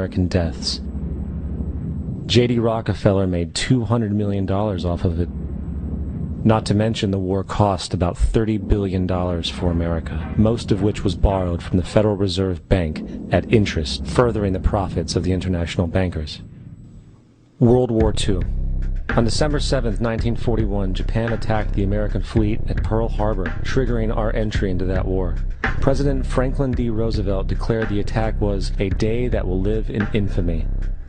American deaths. J.D. Rockefeller made $200 million off of it. Not to mention the war cost about $30 billion for America, most of which was borrowed from the Federal Reserve Bank at interest, furthering the profits of the international bankers. World War II. On December 7, 1941, Japan attacked the American fleet at Pearl Harbor, triggering our entry into that war. President Franklin D. Roosevelt declared the attack was a day that will live in infamy.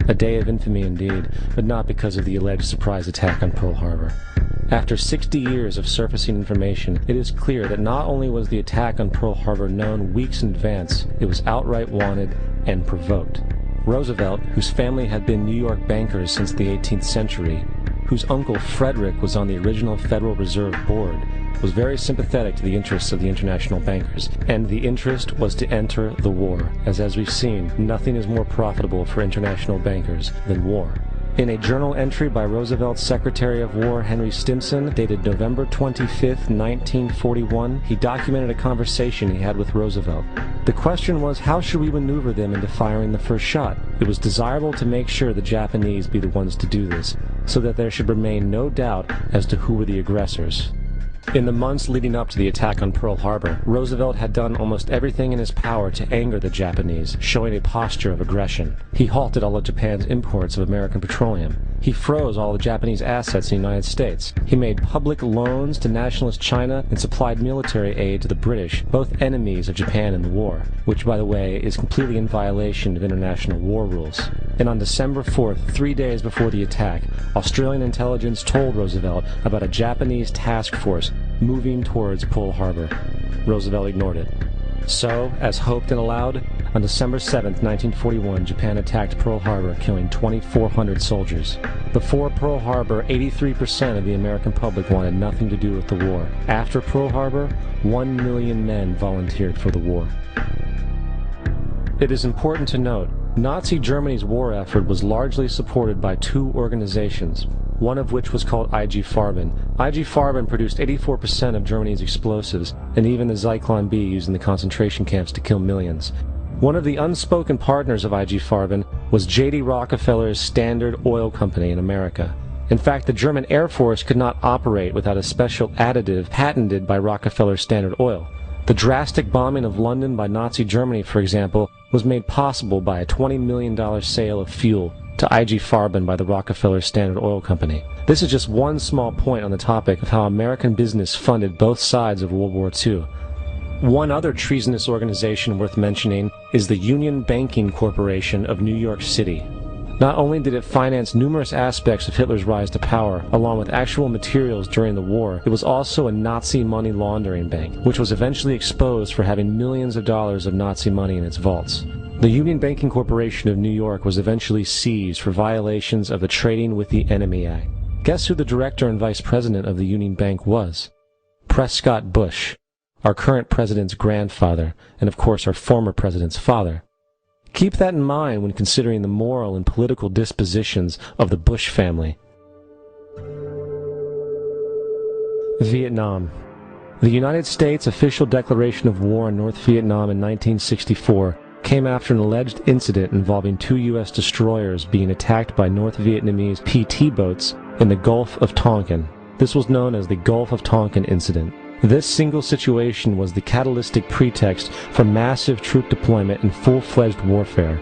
A day of infamy indeed, but not because of the alleged surprise attack on Pearl Harbor. After 60 years of surfacing information, it is clear that not only was the attack on Pearl Harbor known weeks in advance, it was outright wanted and provoked. Roosevelt, whose family had been New York bankers since the 18th century, whose uncle Frederick was on the original Federal Reserve Board, was very sympathetic to the interests of the international bankers, and the interest was to enter the war, as we've seen, nothing is more profitable for international bankers than war. In a journal entry by Roosevelt's Secretary of War Henry Stimson, dated November 25, 1941, he documented a conversation he had with Roosevelt. The question was, how should we maneuver them into firing the first shot? It was desirable to make sure the Japanese be the ones to do this, so that there should remain no doubt as to who were the aggressors. In the months leading up to the attack on Pearl Harbor, Roosevelt had done almost everything in his power to anger the Japanese, showing a posture of aggression. He halted all of Japan's imports of American petroleum. He froze all the Japanese assets in the United States. He made public loans to nationalist China and supplied military aid to the British, both enemies of Japan in the war, which, by the way, is completely in violation of international war rules. And on December 4th, 3 days before the attack, Australian intelligence told Roosevelt about a Japanese task force moving towards Pearl Harbor. Roosevelt ignored it. So, as hoped and allowed, on December 7, 1941, Japan attacked Pearl Harbor, killing 2,400 soldiers. Before Pearl Harbor, 83% of the American public wanted nothing to do with the war. After Pearl Harbor, 1 million men volunteered for the war. It is important to note, Nazi Germany's war effort was largely supported by two organizations, one of which was called IG Farben. IG Farben produced 84% of Germany's explosives, and even the Zyklon B used in the concentration camps to kill millions. One of the unspoken partners of IG Farben was J.D. Rockefeller's Standard Oil Company in America. In fact, the German Air Force could not operate without a special additive patented by Rockefeller's Standard Oil. The drastic bombing of London by Nazi Germany, for example, was made possible by a $20 million sale of fuel to IG Farben by the Rockefeller Standard Oil Company. This is just one small point on the topic of how American business funded both sides of World War II. One other treasonous organization worth mentioning is the Union Banking Corporation of New York City. Not only did it finance numerous aspects of Hitler's rise to power, along with actual materials during the war, it was also a Nazi money laundering bank, which was eventually exposed for having millions of dollars of Nazi money in its vaults. The Union Banking Corporation of New York was eventually seized for violations of the Trading with the Enemy Act. Guess who the director and vice president of the Union Bank was? Prescott Bush, our current president's grandfather, and of course our former president's father. Keep that in mind when considering the moral and political dispositions of the Bush family. Vietnam. The United States' official declaration of war on North Vietnam in 1964 came after an alleged incident involving two U.S. destroyers being attacked by North Vietnamese PT boats in the Gulf of Tonkin. This was known as the Gulf of Tonkin Incident. This single situation was the catalytic pretext for massive troop deployment and full-fledged warfare.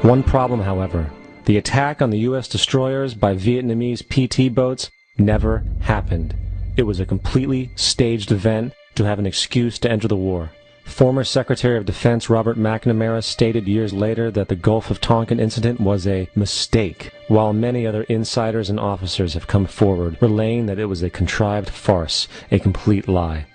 One problem, however, the attack on the U.S. destroyers by Vietnamese PT boats never happened. It was a completely staged event to have an excuse to enter the war. Former Secretary of Defense Robert McNamara stated years later that the Gulf of Tonkin incident was a mistake, while many other insiders and officers have come forward, relaying that it was a contrived farce, a complete lie.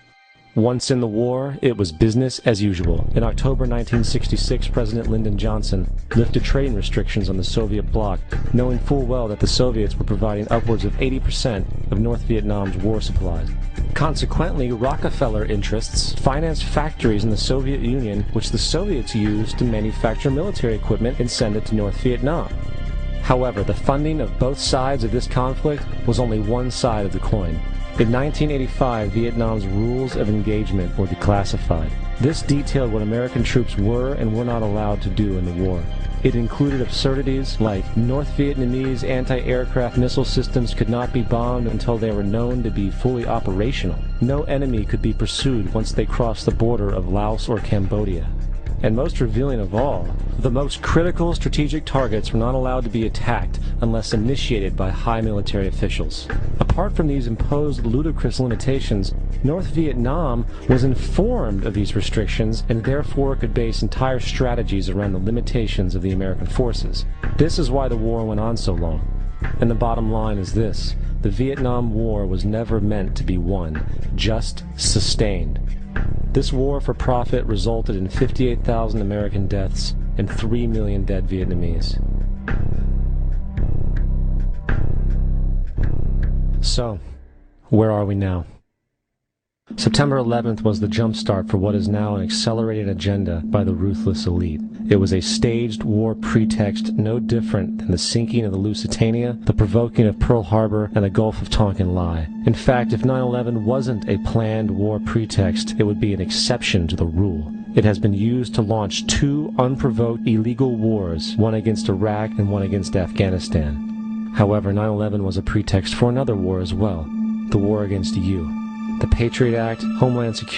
Once in the war, it was business as usual. In October 1966, President Lyndon Johnson lifted trading restrictions on the Soviet bloc, knowing full well that the Soviets were providing upwards of 80% of North Vietnam's war supplies. Consequently, Rockefeller interests financed factories in the Soviet Union, which the Soviets used to manufacture military equipment and send it to North Vietnam. However, the funding of both sides of this conflict was only one side of the coin. In 1985, Vietnam's rules of engagement were declassified. This detailed what American troops were and were not allowed to do in the war. It included absurdities like North Vietnamese anti-aircraft missile systems could not be bombed until they were known to be fully operational. No enemy could be pursued once they crossed the border of Laos or Cambodia. And most revealing of all, the most critical strategic targets were not allowed to be attacked unless initiated by high military officials. Apart from these imposed ludicrous limitations, North Vietnam was informed of these restrictions and therefore could base entire strategies around the limitations of the American forces. This is why the war went on so long. And the bottom line is this: the Vietnam War was never meant to be won, just sustained. This war for profit resulted in 58,000 American deaths and 3 million dead Vietnamese. So, where are we now? September 11th was the jumpstart for what is now an accelerated agenda by the ruthless elite. It was a staged war pretext no different than the sinking of the Lusitania, the provoking of Pearl Harbor, and the Gulf of Tonkin lie. In fact, if 9/11 wasn't a planned war pretext, it would be an exception to the rule. It has been used to launch 2 unprovoked illegal wars, one against Iraq and one against Afghanistan. However, 9/11 was a pretext for another war as well, the war against you. The Patriot Act, Homeland Security,